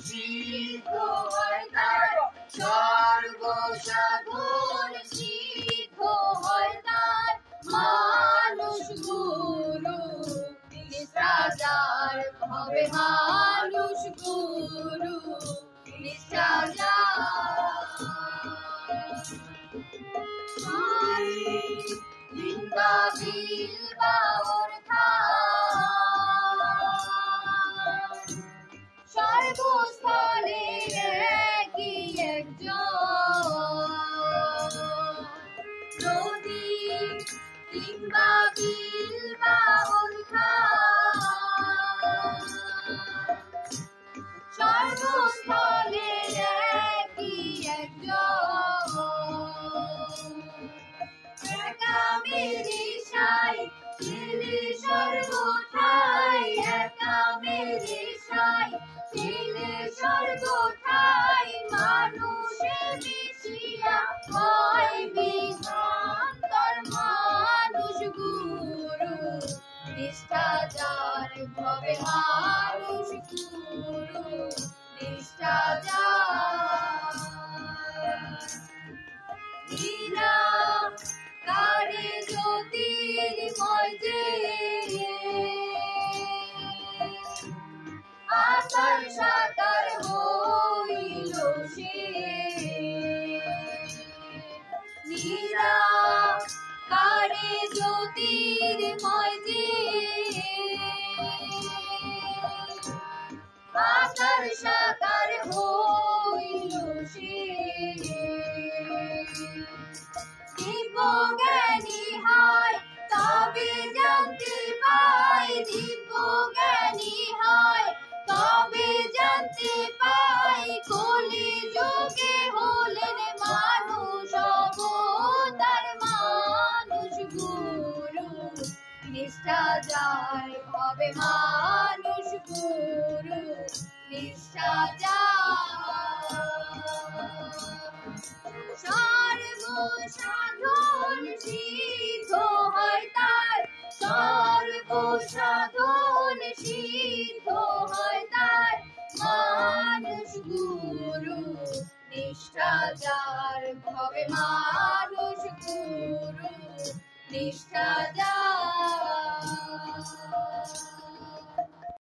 সিদ্ধ হয় তার, সর্বসাধন সিদ্ধ হয় তার। মানুষ গুরু নিষ্ঠা যার, হবে মানুষ গুরু নিষ্ঠা যার। বিন্দা বিলবা অর্থাৎ সর্বস্থলে একই একজন। নদী কিংবা বিল বা অর্থাৎ সর্বস্থলে একই একজন। একা মেরে সাই ছেলে সর্বঠাই, একা মেরে সাই ছেলে সর্বঠাই। মানুষে মিশিয়া হয় বিধান্তর, মানুষ গুরু নিষ্ঠা যার, হবে মানুষ গুরু নিষ্ঠা যার। নিরাকারে জ্যোতির্ময় যে, আকার সাকার হইল সে। নিরাকারে জ্যোতির্ময় যে, আকার সাকার হইল সে। দিব্যজ্ঞানী হয় তবে জানতে পাই, দিব্যজ্ঞানী হয় তবে জানতে পাই। কলি যুগে হলেন মানুষ অবতার, মানুষ গুরু নিষ্ঠা যার, হবে মানুষ গুরু নিষ্ঠা যার। সর্বসাধন সিদ্ধ হয় তার, সর্বসাধন সিদ্ধ হয় তার। মানুষ গুরু নিষ্ঠা যার, হবে মানুষ গুরু নিষ্ঠা যার।